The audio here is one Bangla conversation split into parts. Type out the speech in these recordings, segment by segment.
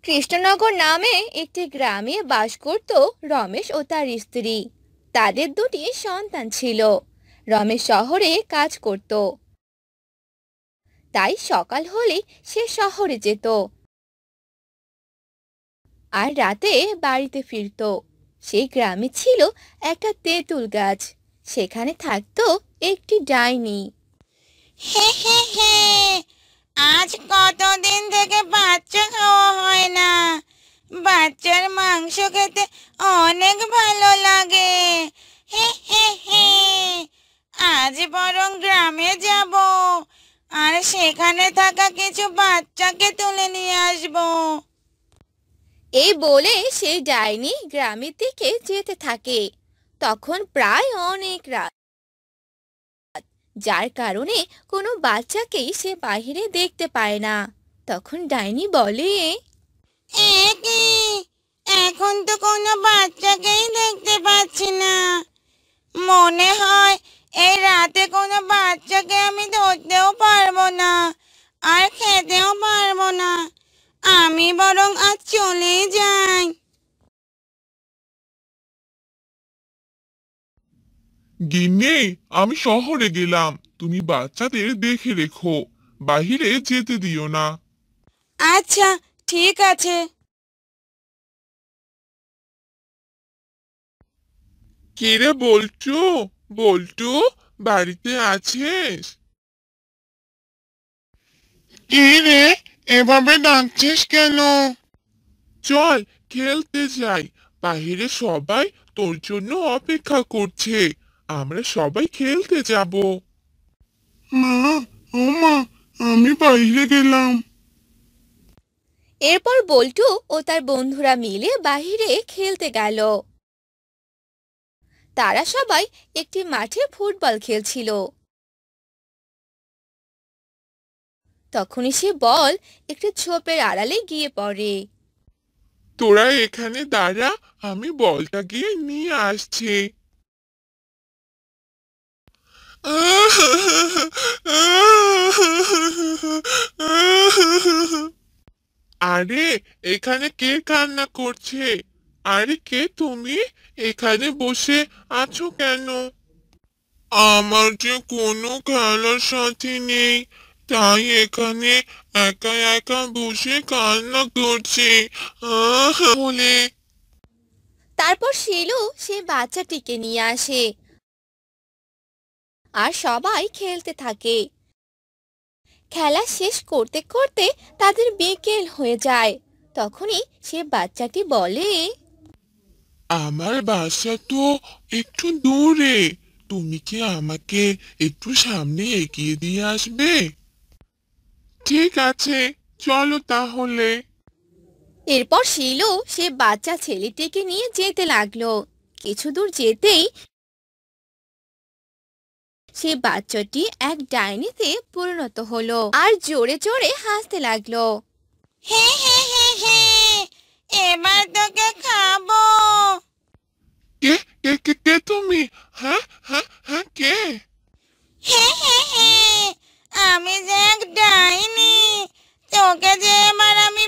কৃষ্ণনগর নামে একটি গ্রামে বাস করত রমেশ ও তার স্ত্রী। তাদের দুটি সন্তান ছিল। রমেশ শহরে কাজ করত, তাই সকাল হলে সে শহরে যেত আর রাতে বাড়িতে ফিরতো। সেই গ্রামে ছিল একটা তেঁতুল গাছ, সেখানে থাকতো একটি ডাইনি। হে হে হে, আজ কতদিন থেকে বাচ্চা খাওয়া হয় না। বাচ্চার মাংস খেতে অনেক ভালো লাগে। হে হে হে, আজ বরং গ্রামে যাব আর সেখানে থাকা কিছু বাচ্চাকে তুলে নিয়ে আসবো। এই বলে সেই ডাইনি গ্রামের দিকে যেতে থাকে। তখন প্রায় অনেক রাত, যার কারণে কোনো বাচ্চাকেই সে বাইরে দেখতে পায় না। তখন ডাইনি বলে, এ কি, এখন তো কোনো বাচ্চাকেই দেখতে পাচ্ছি না। মনে হয় এই রাতে কোনো বাচ্চাকে আমি ধরতেও পারবো না আর খেতেও পারবো না। আমি বরং আজ চলেই যাই। গিন্নি, আমি শহরে গেলাম, তুমি বাচ্চাদের দেখে রেখো, বাহিরে যেতে দিও না। আচ্ছা, ঠিক আছে। কিরে বল্টু, বল্টু, বাড়িতে আছিস? কি রে, এভাবে ডাকছিস কেন? চল খেলতে যাই, বাহিরে সবাই তোর জন্য অপেক্ষা করছে। আমরা সবাই খেলতে যাব। মা, ও মা, আমি বাইরে গেলাম। এরপর বল্টু ও তার বন্ধুরা মিলে বাহিরে খেলতে গেল। তারা সবাই একটি মাঠে ফুটবল খেলছিল। তখনই সে বল একটি ঝোপের আড়ালে গিয়ে পড়ে। তোরা এখানে দাঁড়া, আমি বলটা গিয়ে নিয়ে আসছি। আরে, এখানে কে কান্না করছে? আরে কে তুমি? এখানে বসে আছো কেন? আমার যে কোনো খেলার সাথী নেই, তাই এখানে একা একা বসে কান্না করছি বলে। তারপর শিলু সে বাচ্চাটিকে নিয়ে আসে আর সবাই খেলতে থাকে। খেলা শেষ করতে করতে তাদের বিকেল হয়ে যায়। তখনই সে বাচ্চাটি বলে, আমার বাসা তো একটু দূরে, তুমি কি আমাকে একটু সামনে এগিয়ে দিয়ে আসবে? ঠিক আছে, চলো তাহলে। এরপর শিলু সে বাচ্চা ছেলেটিকে নিয়ে যেতে লাগলো। কিছু দূর যেতেই সে বাচ্চাটি এক ডাইনিতে পরিণত হলো আর জোরে জোরে হাসতে লাগলো। হে হে হে হে, এবার তোকে খাবো। কে কে কে কে তুমি? হ্যাঁ হ্যাঁ হ্যাঁ, কে? হে হে হে, আমি যে এক ডাইনি। তোকে যে এবার আমি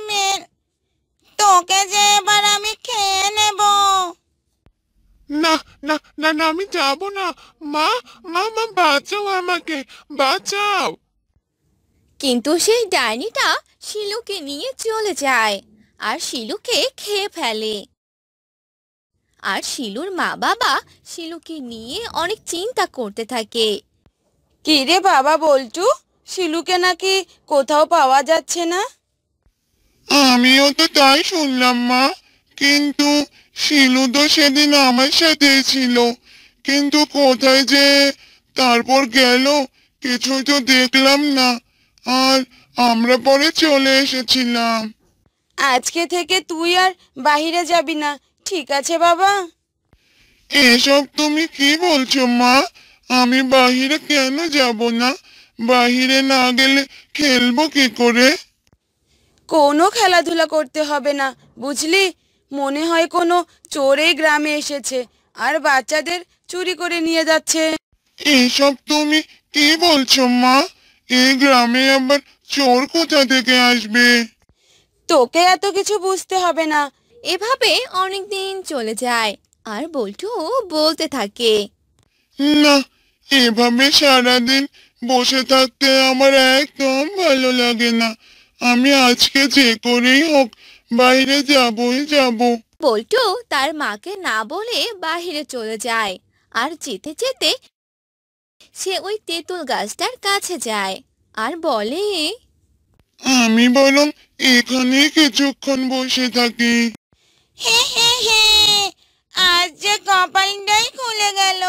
তোকে যে এবার আমি খেয়ে নেব। না না না না, আমি যাব না। মা, মা মা, বাঁচাও আমাকে, বাঁচাও। কিন্তু সেই ডাইনিটা শিলুকে নিয়ে চলে যায় আর শিলুকে খেয়ে ফেলে। আর শিলুর মা বাবা শিলুকে নিয়ে অনেক চিন্তা করতে থাকে। কি রে বাবা বল্টু, শিলুকে নাকি কোথাও পাওয়া যাচ্ছে না? আমিও তো তাই শুনলাম মা, কিন্তু শিলু তো সেদিন আমার সাথে ছিল, কিন্তু কোথায় যে তারপর গেল কিছুই তো দেখলাম না। আর আমরা পরে চলে এসেছিলাম। আজকে থেকে তুই আর বাইরে যাবি না, ঠিক আছে বাবা? এসব তুমি কি বলছো মা? আমি বাহিরে কেন যাব না? বাহিরে না গেলে খেলবো কি করে? কোনো খেলাধুলা করতে হবে না, বুঝলি? মনে হয় কোনো চোর এই গ্রামে এসেছে আর বাচ্চাদের চুরি করে নিয়ে যাচ্ছে। এসব তুমি কি বলছো মা? এই গ্রামে আবার চোর কোথা থেকে আসবে? তোকে এত কিছু বুঝতে হবে না। এভাবে অনেক দিন চলে যায় আর বল্টু বলতে থাকে, না, এভাবে সারাদিন বসে থাকতে আমার একদম ভালো লাগে না। আমি আজকে যে করেই হোক বাইরে যাবই যাব। বল্টু তার মাকে না বলে বাইরে চলে যায় আর যেতে যেতে সে ওই তেঁতুল গাছটার কাছে যায় আর বলে, আমি বরং এখানে কিছুক্ষণ বসে থাকি। হে হে হে, আজ যে কপালটাই খুলে গেল।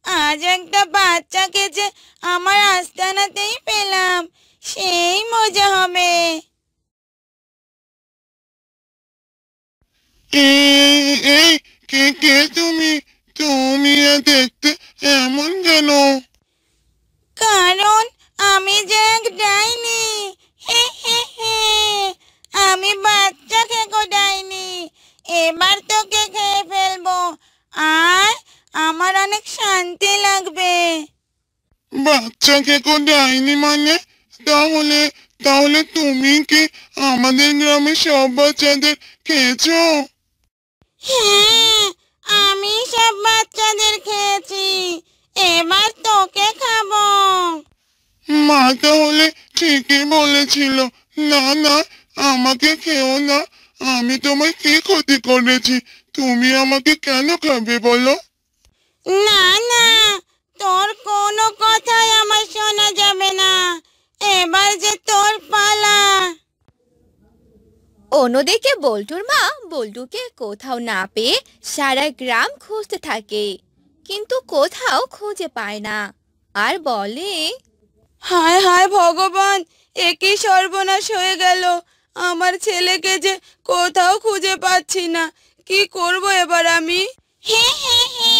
আজ একটা বাচ্চাকে যে আমার আস্তানাতেই পেলাম, সেই মজা হবে। এই কে কে তুমি? তুমি দেখতে এমন কেন? কারণ আমি যে এক ডাইনি। হে হে হে, আমি বাচ্চা খেকো ডাইনি। এবার তোকে খেয়ে ফেলবো আর আমার অনেক শান্তি লাগবে। বাচ্চাকে কো ডাইনি মানে? তাহলে তাহলে তুমি কি আমাদের গ্রামের সব বাচ্চাদের খেয়েছো? হ্যাঁ, আমি সব বাচ্চাদের খেয়েছি। এবার তোকে খাবো। মা তাহলে ঠিকই বলেছিল। না না, আমাকে খেও না। আমি তোমায় কি ক্ষতি করেছি? তুমি আমাকে কেন খাবে বলো? না না, তোর কোনো কথাই আমার শোনা যাবে না। এবার যে তোর পালা। অন্যদিকে বল্টুর মা বল্টুকে কোথাও না পেয়ে সারা গ্রাম খুঁজতে থাকে, কিন্তু কোথাও খুঁজে পায় না আর বলে, হায় হায় ভগবান, এ কি সর্বনাশ হয়ে গেল। আমার ছেলেকে যে কোথাও খুঁজে পাচ্ছি না। কি করব এবার আমি? হে হে হে,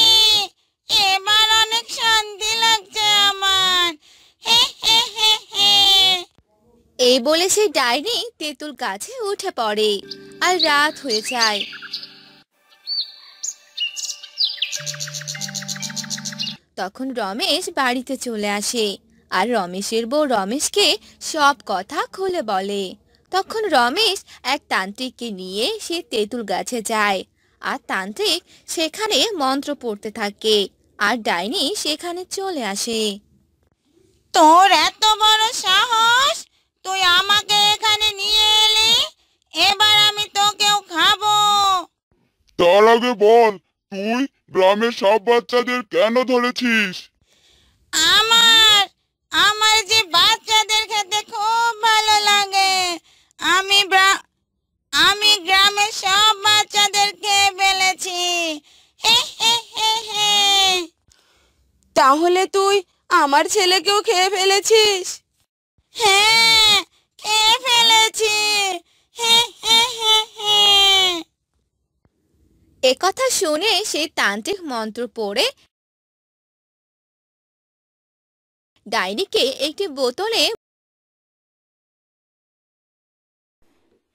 এবার অনেক শান্তি লাগছে আমার। হে হে হে হে। এই বলে সেই ডাইনি তেঁতুল গাছে উঠে পড়ে আর রাত হয়ে যায়। তখন রমেশ বাড়িতে চলে আসে আর রমেশের বউ রমেশকে সব কথা খুলে বলে। তখন রমেশ এক তান্ত্রিককে নিয়ে সে তেঁতুল গাছে যায় আর তান্ত্রিক সেখানে মন্ত্র পড়তে থাকে আর ডাইনি সেখানে চলে আসে। তোর এত বড় সাহস, তুই আমাকে এখানে নিয়ে এলি। এবার আমি তোকেও খাবো। তার আগে বল, তুই গ্রামের সব বাচ্চাদের কেন ধরেছিস? আমার আমার যে বাচ্চাদের খেতে খুব ভালো লাগে। আমি গ্রামের সব বাচ্চাদের খেয়ে ফেলেছি। হে হে হে হে। তাহলে তুই আমার ছেলেকেও খেয়ে ফেলেছিস? হ্যাঁ, খেয়ে ফেলেছি। হে হে হে হে। একথা শুনে সেই তান্ত্রিক মন্ত্র পড়ে ডাইনিকে একটি বোতলে,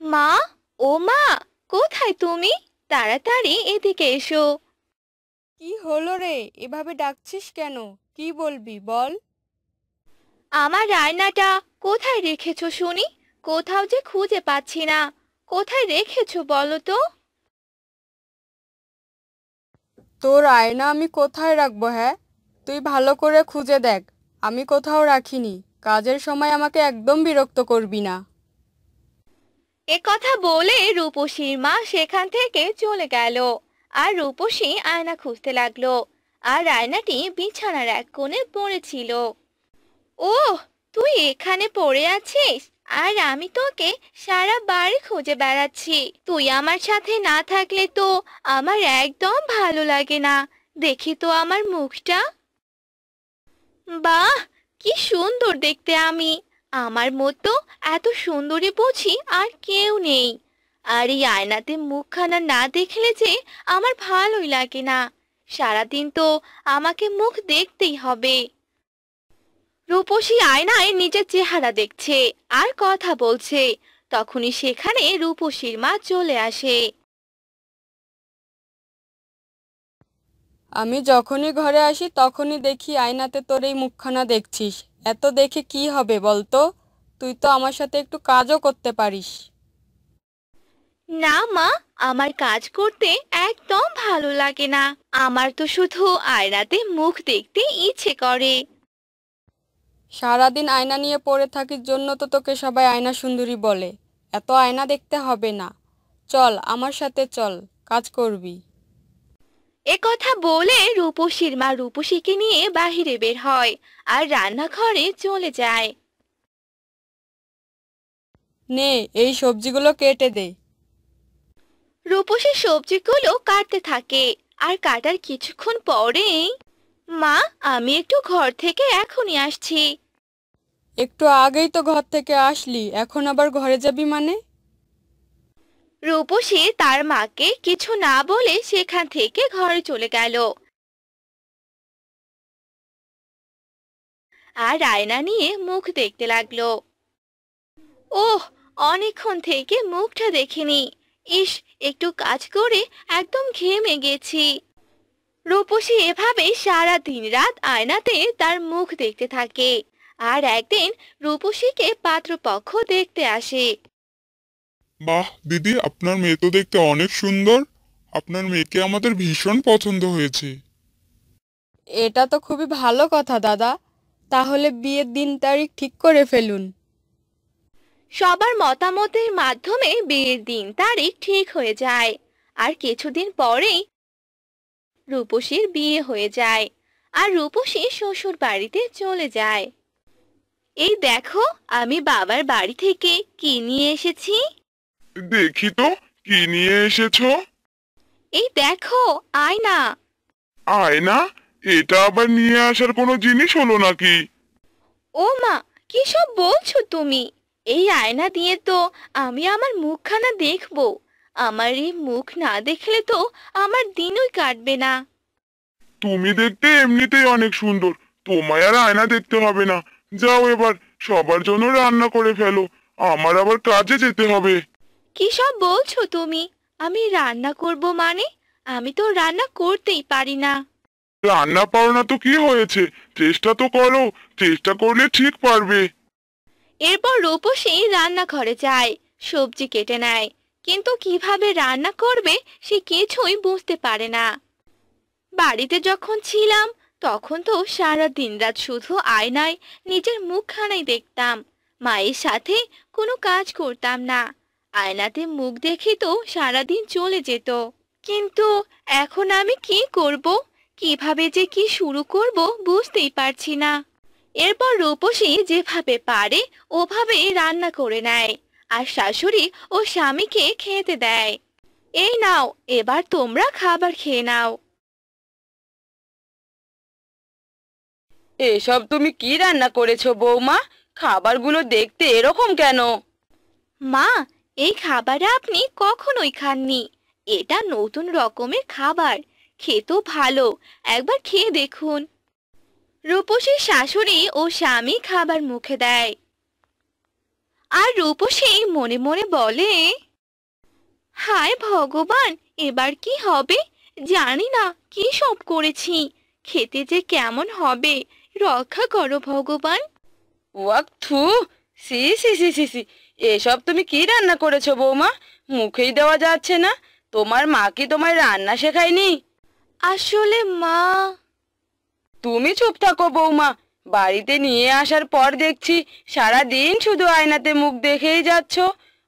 মা, ও মা, কোথায় তুমি? তাড়াতাড়ি এদিকে এসো। কি হলো রে, এভাবে ডাকছিস কেন? কি বলবি বল। আমার রায়নাটা কোথায় রেখেছো শুনি? কোথাও যে খুঁজে পাচ্ছি না। কোথায় রেখেছো বলো তো? তোর আয়না আমি কোথায় রাখবো? হ্যাঁ, তুই ভালো করে খুঁজে দেখ। আমি কোথাও রাখিনি। কাজের সময় আমাকে একদম বিরক্ত করবি না। এ কথা বলে রূপসীর মা সেখান থেকে চলে গেল আর রূপসী আয়না খুঁজতে লাগলো আর আয়নাটি বিছানার এক কোণে পড়েছিল। ওহ, তুই এখানে পড়ে আছিস আর আমি তোকে সারা বাড়ি খুঁজে বেড়াচ্ছি। তুই আমার সাথে না থাকলে তো আমার একদম ভালো লাগে না। দেখি তো আমার মুখটা। বাহ, কি সুন্দর দেখতে আমি। আমার মতো এত সুন্দরী বুঝি আর কেউ নেই। আর এই আয়নাতে মুখখানা না দেখলে যে আমার ভালোই লাগে না। সারাদিন তো আমাকে মুখ দেখতেই হবে। রূপসী আয়নায় নিজের চেহারা দেখছে আর কথা বলছে। তখনই সেখানে রূপসীর মা চলে আসে। আমি যখনই ঘরে আসি তখনই দেখি আয়নাতে তোর এই মুখখানা দেখছিস। এত দেখে কি হবে বলতো? তুই তো আমার সাথে একটু কাজও করতে পারিস। না মা, আমার কাজ করতে একদম ভালো লাগে না। আমার তো শুধু আয়নাতে মুখ দেখতে ইচ্ছে করে। সারাদিন আয়না নিয়ে পড়ে থাকির জন্য তো তোকে সবাই আয়না সুন্দরী বলে। এত আয়না দেখতে হবে না। চল আমার সাথে চল, কাজ করবি। এ কথা বলে রূপসীর মা রূপসীকে নিয়ে বাহিরে বের হয় আর রান্নাঘরে চলে যায়। নে এই সবজিগুলো কেটে দে। রূপসী সবজিগুলো কাটতে থাকে আর কাটার কিছুক্ষণ পরেই, মা, আমি একটু ঘর থেকে এখনই আসছি। একটু আগেই তো ঘর থেকে আসলি, এখন আবার ঘরে যাবি মানে? রূপসী তার মাকে কিছু না বলে সেখান থেকে ঘরে চলে গেল আর আয়না নিয়ে মুখ দেখতে লাগলো। ওহ, অনেকক্ষণ থেকে মুখটা দেখিনি। ইস, একটু কাজ করে একদম ঘেমে গেছি। রূপসী এভাবে সারা দিন রাত আয়নাতে তার মুখ দেখতে থাকে। আর একদিন রূপসীকে পাত্রপক্ষ দেখতে আসে। বাহ দিদি, আপনার মেয়ে তো দেখতে অনেক সুন্দর। আপনার মেয়েকে আমাদের ভীষণ পছন্দ হয়েছে। এটা তো খুবই ভালো কথা দাদা। তাহলে বিয়ের দিন তারিখ ঠিক করে ফেলুন। সবার মতামতের মাধ্যমে বিয়ের দিন তারিখ ঠিক হয়ে যায়। আর কিছুদিন পরেই রূপসীর বিয়ে হয়ে যায় আর রূপসী শ্বশুর বাড়িতে চলে যায়। এই দেখো, আমি বাবার বাড়ি থেকে কি নিয়ে এসেছি। দেখি তো, কি নিয়ে এসেছো? এই দেখো, আয়না। আয়না? এটা আবার নিয়ে আসার কোনো জিনিস হলো নাকি? ও মা, কি সব বলছো তুমি? এই আয়না দিয়ে তো আমি আমার মুখখানা দেখবো। আমার এই মুখ না দেখলে তো আমার দিনই কাটবে না। তুমি দেখতে এমনিতেই অনেক সুন্দর, তোমায় আর আয়না দেখতে হবে না। যাও এবার সবার জন্য রান্না করে ফেলো, আমার আবার কাজে যেতে হবে। কি সব বলছো তুমি? আমি রান্না করব মানে? আমি তো রান্না করতেই পারি না। রান্না পারো না তো কি হয়েছে, চেষ্টা তো করো, চেষ্টা করলে ঠিক পারবে। এরপর রূপসী রান্নাঘরে যায়, সবজি কেটে নেয়, কিন্তু কিভাবে রান্না করবে সে কিছুই বুঝতে পারে না। বাড়িতে যখন ছিলাম তখন তো সারা দিনরাত শুধু আয়নায় নিজের মুখখানাই দেখতাম। মায়ের সাথে কোনো কাজ করতাম না। আয়নাতে মুখ দেখে তো সারাদিন চলে যেত। কিন্তু এখন আমি কি করব, কিভাবে যে কি শুরু করব বুঝতেই পারছি না। এরপর রূপসী যেভাবে পারে ওভাবে রান্না করে নেয় আর শাশুড়ি ও স্বামীকে খেতে দেয়। এই নাও, এবার তোমরা খাবার খেয়ে নাও। এসব তুমি কি রান্না করেছো বৌমা? খাবারগুলো দেখতে এরকম কেন? মা, এই খাবার আপনি কখনোই খাননি। এটা নতুন রকমের খাবার, খেতেও ভালো, একবার খেয়ে দেখুন। রূপসীর শাশুড়ি ও স্বামী খাবার মুখে দেয় আর রূপসী মনে মনে বলে, হায় ভগবান, এবার কি হবে? জানি না কি সব করেছি, খেতে যে কেমন হবে, রক্ষা করো ভগবান। ওয়াক থু, সি সি সি সি সি, এসব তুমি কি রান্না করেছো বৌমা? মুখেই দেওয়া যাচ্ছে না। তোমার মা কি তোমায় রান্না শেখায়নি? আসলে মা। তুমি চুপ থাকো বৌমা। বাড়িতে নিয়ে আসার পর দেখছি সারা দিন শুধু আয়নাতে মুখ দেখেই যাচ্ছ।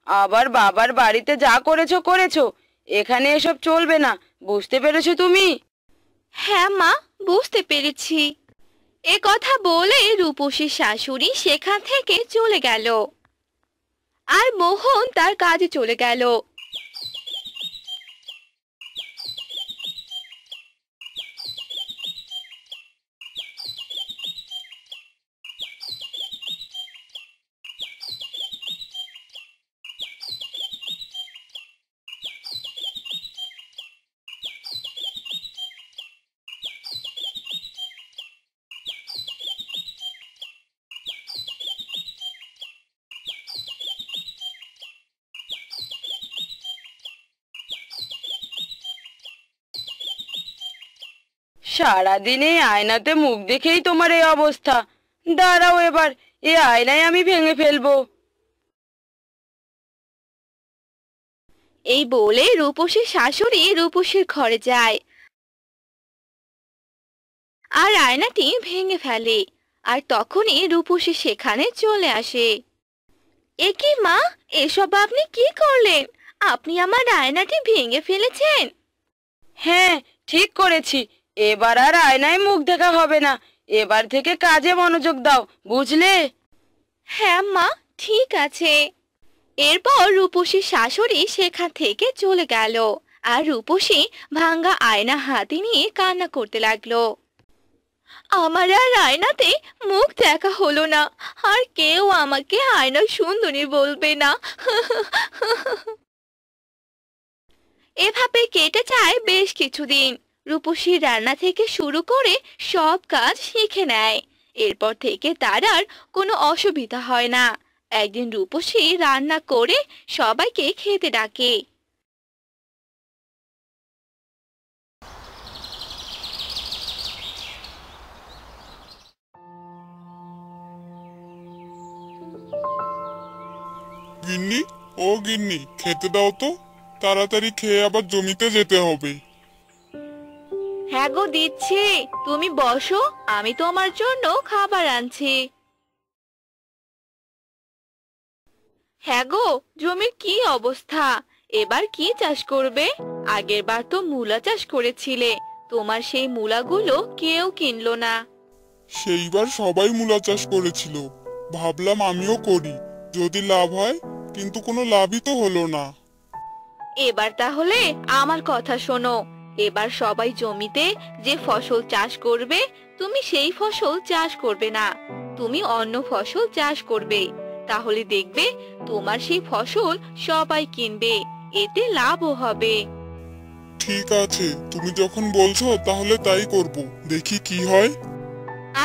আবার বাবার বাড়িতে যা করেছো করেছো, এখানে এসব চলবে না। বুঝতে পেরেছো তুমি? হ্যাঁ মা, বুঝতে পেরেছি। এ কথা বলে রূপসীর শাশুড়ি সেখান থেকে চলে গেল আর মোহন তার কাজে চলে গেল। সারাদিনে আয়নাতে মুখ দেখেই তোমার এই অবস্থা। দাঁড়াও, এবার এই আয়নায় আমি ভেঙে ফেলবো। এই বলে রূপসীর শাশুড়ি রূপসীর ঘরে যায় আর আয়নাটি ভেঙে ফেলে। আর তখনই রূপসী সেখানে চলে আসে। এ কি মা, এসব আপনি কি করলেন? আপনি আমার আয়নাটি ভেঙে ফেলেছেন। হ্যাঁ, ঠিক করেছি। এবার আর আয়নায় মুখ দেখা হবে না। এবার থেকে কাজে মনোযোগ দাও, বুঝলে? হ্যাঁ মা, ঠিক আছে। এরপর রূপসীর শাশুড়ি সেখান থেকে চলে গেল আর রূপসী ভাঙ্গা আয়না হাতে নিয়ে কান্না করতে লাগলো। আমার আর আয়নাতে মুখ দেখা হলো না, আর কেউ আমাকে আয়নার সুন্দরী বলবে না। এভাবে কেটে যায় বেশ কিছুদিন। রূপসী রান্না থেকে শুরু করে সব কাজ শিখে নেয়। এরপর থেকে তার আর কোনো অসুবিধা হয় না। একদিন রূপসী রান্না করে সবাইকে খেতে ডাকে। গিন্নি, ও গিন্নি, খেতে দাও তো। তাড়াতাড়ি খেয়ে আবার জমিতে যেতে হবে। হ্যাঁ গো, দিচ্ছি, তুমি বসো, আমি তোমার জন্য খাবার আনছি। হ্যাঁ গো, জমির কি অবস্থা? এবার কি চাষ করবে? আগের বার তো মূলা চাষ করেছিলে, তোমার সেই মূলাগুলো কেউ কিনলো না। সেইবার সবাই মূলা চাষ করেছিল, ভাবলাম আমিও করি, যদি লাভ হয়, কিন্তু কোনো লাভই তো হলো না। এবার তাহলে আমার কথা শোনো। এবার সবাই জমিতে যে ফসল চাষ করবে, তুমি সেই ফসল চাষ করবে না, তুমি অন্য ফসল চাষ করবে। তাহলে দেখবে তোমার সেই ফসল সবাই কিনবে, এতে লাভও হবে। ঠিক আছে, তুমি যখন বলছো তাহলে তাই করব, দেখি কি হয়।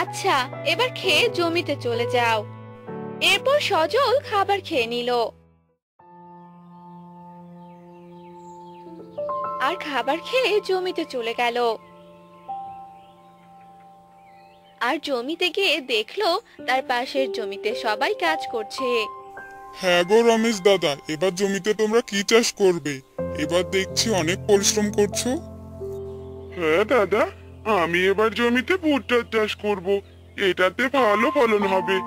আচ্ছা, এবার খেয়ে জমিতে চলে যাও। এরপর সজল খাবার খেয়ে নিল আর খাবার খেয়ে জমিতে চলে গেল। আর জমিতে গিয়ে দেখলো তার পাশের জমিতে সবাই কাজ করছে। হ্যাঁ গো রমেশ দাদা, এবার জমিতে তোমরা কি চাষ করবে? এবার দেখছি অনেক পরিশ্রম করছো। হ্যাঁ দাদা, আমি এবার জমিতে ভুট্টার চাষ করব, এটাতে ভালো ফলন হবে।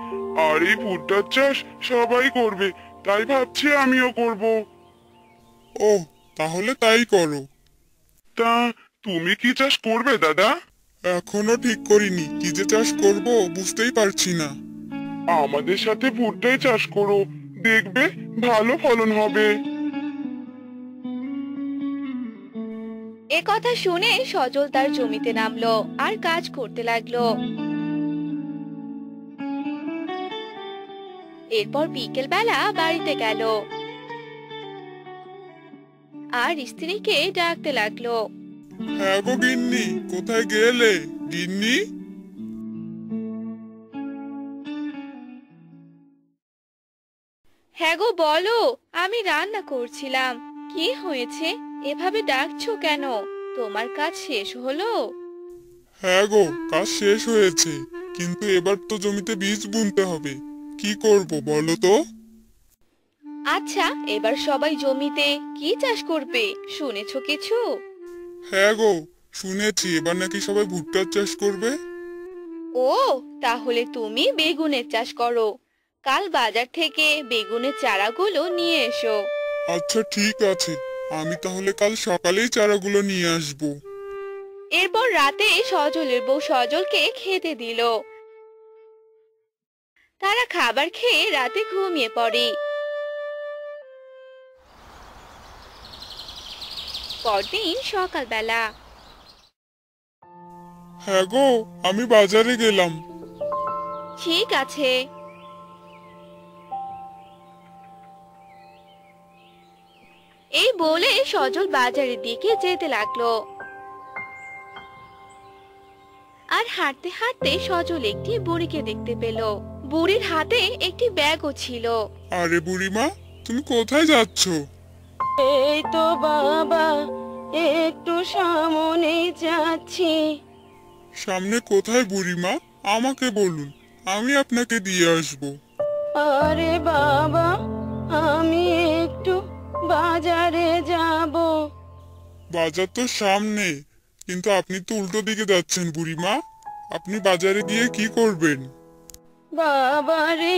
আর এই ভুট্টার চাষ সবাই করবে, তাই ভাবছি আমিও করব। ও, তাহলে তাই করো। তা তুমি কি চাষ করবে দাদা? এখনো ঠিক করিনি, কি যে চাষ করব বুঝতেই পারছি না। আমাদের সাথে ভুট্টাই চাষ করো, দেখবে ভালো ফলন হবে। এ কথা শুনে সজল তার জমিতে নামলো আর কাজ করতে লাগলো। এরপর বিকেল বেলা বাড়িতে গেল আর স্ত্রীকে ডাকতে লাগলো। হ্যাঁ গো গিন্নি, কোথায় গেলে গিন্নি? হ্যাঁ গো, বলো, আমি রান্না করছিলাম। কি হয়েছে, এভাবে ডাকছো কেন? তোমার কাজ শেষ হলো? হ্যাঁ গো, কাজ শেষ হয়েছে, কিন্তু এবার তো জমিতে বীজ বুনতে হবে, কি করব বলো তো? আচ্ছা, এবার সবাই জমিতে কি চাষ করবে, শুনেছো কিছু? হ্যাঁ গো, শুনেছি এবার নাকি সবাই ভুট্টার চাষ করবে। ও, তাহলে তুমি বেগুনের চাষ করো। কাল বাজার থেকে বেগুনের চারাগুলো নিয়ে এসো। আচ্ছা ঠিক আছে, আমি তাহলে কাল সকালেই চারাগুলো নিয়ে আসবো। এরপর রাতে সজলের বউ সজলকে খেতে দিল। তারা খাবার খেয়ে রাতে ঘুমিয়ে পড়ে। পরদিন সকালবেলা। হ্যাঁ গো, আমি বাজারে গেলাম। ঠিক আছে। এই বলে সজল বাজারের দিকে যেতে লাগলো। আর হাঁটতে হাঁটতে সজল একটি বুড়িকে দেখতে পেল। বুড়ির হাতে একটি ব্যাগও ছিল। আরে বুড়িমা, তুমি কোথায় যাচ্ছ? এই তো বাবা, একটু সামনে যাচ্ছি। সামনে কোথায় বুড়িমা, আমাকে বলুন, আমি আপনাকে দিয়ে আসবো। আরে বাবা, আমি একটু বাজারে যাব। বাজার তো সামনে, কিন্তু আপনি তো উল্টো দিকে যাচ্ছেন বুড়িমা। আপনি বাজারে গিয়ে কি করবেন? বাবারে,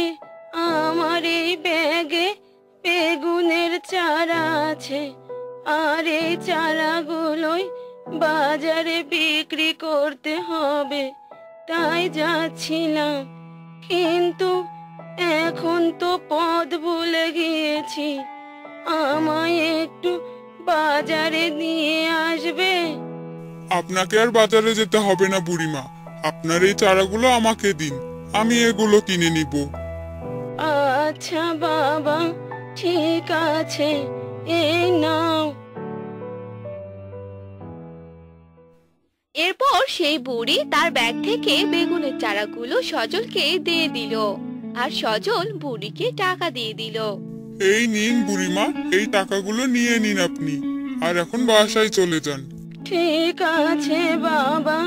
আমার এই ব্যাগে বেগুনের চারা আছে, আর এই চারাগুলোই বাজারে বিক্রি করতে হবে, তাই যাচ্ছিলাম। কিন্তু এখন তো পথ ভুলে গিয়েছি, আমায় একটু বাজারে নিয়ে আসবে? আপনাকে আর বাজারে যেতে হবে না বুড়িমা, আপনার এই চারাগুলো আমাকে দিন, আমি এগুলো কিনে নিব। আচ্ছা বাবা, ঠিক আছে, এই নাও। এরপর সেই বুড়ি তার ব্যাগ থেকে বেগুনের চারাগুলো সজলকে দিয়ে দিল, আর সজল বুড়িকে টাকা দিয়ে দিল। এই নিন বুড়িমা, এই টাকাগুলো নিয়ে নিন আপনি, আর এখন বাসায় চলে যান। ঠিক আছে বাবা,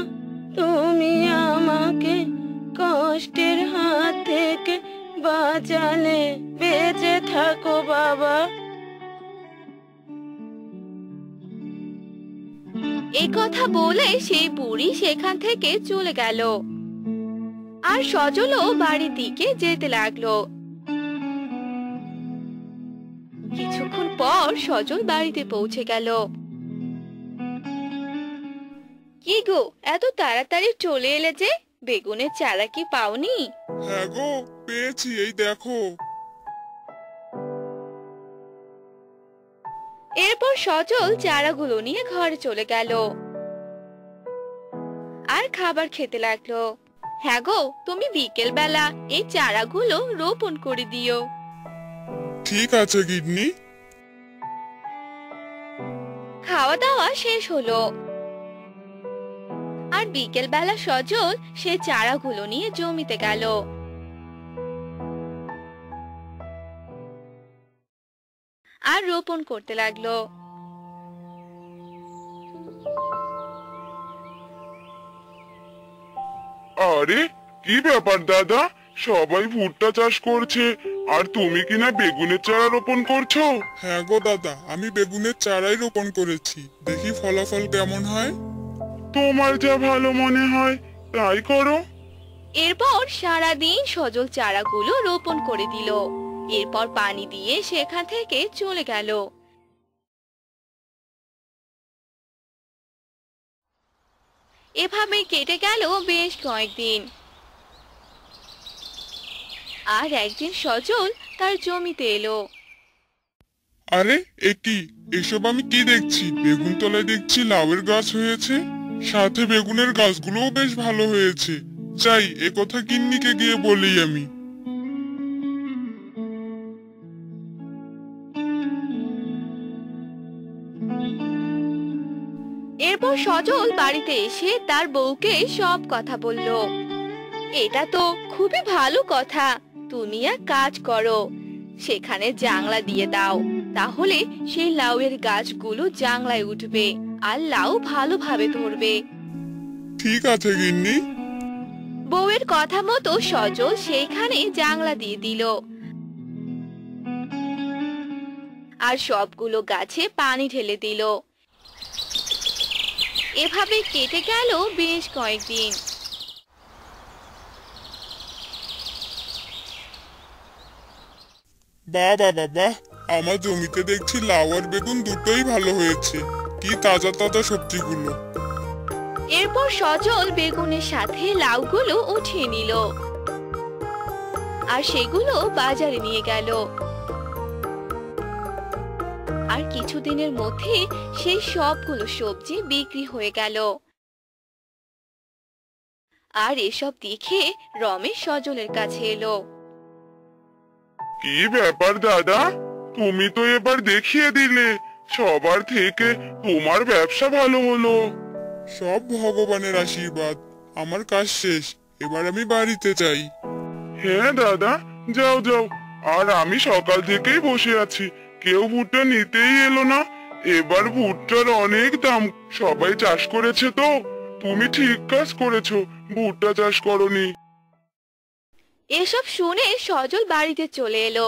তুমি আমাকে কষ্টের হাত থেকে বাঁচালে। বেঁচে থাকো বাবা। এই কথা বলে সেই বুড়ি সেখান থেকে চলে গেল, আর সজলও বাড়ির দিকে যেতে লাগলো। কিছুক্ষণ পর সজল বাড়িতে পৌঁছে গেল। কি গো, এত তাড়াতাড়ি চলে এলে যে? বেগুনের চারা কি পাওনি? হ্যাঁ গো, পেয়েছি, এই দেখো। এরপর সজল চারাগুলো নিয়ে ঘরে চলে গেল আর খাবার খেতে লাগলো। হ্যাঁ গো, তুমি বিকেল বেলা এই চারাগুলো রোপণ করে দিও। ঠিক আছে গিন্নি। খাওয়া দাওয়া শেষ হলো, আর বিকেল বেলা সজল সে চারাগুলো নিয়ে জমিতে গেল। আর রোপণ করতে লাগলো। আরে কি ব্যাপার দাদা, সবাই ভুট্টা চাষ করছে আর তুমি কিনা বেগুনের চারা রোপণ করছো? হ্যাঁ গো দাদা, আমি বেগুনের চারাই রোপণ করেছি, দেখি ফলাফল কেমন হয়। তোমার যা ভালো মনে হয় তাই করো। এরপর সারাদিন সজল চারাগুলো রোপণ করে দিল, এরপর পানি দিয়ে সেখান থেকে চলে গেল। এভাবে কেটে গেল বেশ কয়েকদিন। আর একদিন সজল তার জমিতে এলো। আরে এ কি, এসব আমি কি দেখছি? বেগুন তলায় দেখছি লাউয়ের গাছ হয়েছে, সাথে বেগুনের গাছগুলোও বেশ ভালো হয়েছে। যাই, এ কথা গিন্নিকে গিয়ে বলি আমি। এরপর সজল বাড়িতে এসে তার বউকে সব কথা বলল। এটা তো খুবই ভালো কথা, তুমি এক কাজ করো, সেখানে জাংলা দিয়ে দাও, তাহলে সেই লাউয়ের গাছগুলো জাংলায় উঠবে আর লাউ ভালোভাবে ধরবে। ঠিক আছে গিন্নি। বউয়ের কথা মতো সজল সেইখানে জাংলা দিয়ে দিল, আর সবগুলো গাছে পানি ঢেলে দিল। এভাবে কেটে গেল বেশ কয়েকদিন। বাহ বাবা বাহ, আমার জমিতে দেখছি লাউ আর বেগুন দুটোই ভালো হয়েছে, কি তাজা তাজা সবজিগুলো। এরপর সজল বেগুনের সাথে লাউগুলো উঠিয়ে নিল, আর সেগুলো বাজারে নিয়ে গেল। আর কিছুদিনের মধ্যে সেই সবগুলো সবজি বিক্রি হয়ে গেল। আর এসব দেখে রমেশ সজলের কাছে এলো। কি ব্যাপার দাদা, তুমি তো এবার দেখিয়ে দিলে, সবার থেকে তোমার ব্যবসা ভালো হলো। সব ভগবানের আশীর্বাদ, আমার কাজ শেষ, এবার আমি বাড়িতে যাই। হ্যাঁ দাদা, যাও যাও। আর আমি সকাল থেকেই বসে আছি, কেউ ভুট্টা নিতেই এলো না। এবার ভুট্টার অনেক দাম, সবাই চাষ করেছে তো। তুমি ঠিক কাজ করেছো, ভুট্টা চাষ করনি। এসব শুনে সজল বাড়িতে চলে এলো।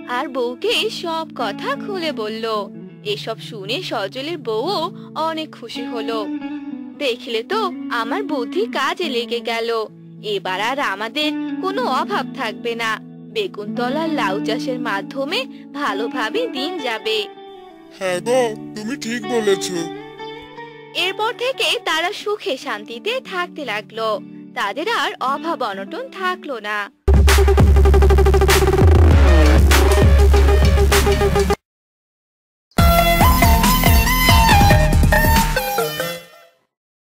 আর বউকে সব কথা খুলে বলল। এসব শুনে সজলের বউও অনেক খুশি হলো। দেখলে তো, আমার বুদ্ধি কাজে লেগে গেল। এবার আর আমাদের কোনো অভাব থাকবে না। বেগুনতলার লাউ চাষের মাধ্যমে ভালোভাবে দিন যাবে। হ্যাঁ গো, তুমি ঠিক বলেছো। এরপর থেকে তারা সুখে শান্তিতে থাকতে লাগলো। তাদের আর অভাব অনটন থাকলো না।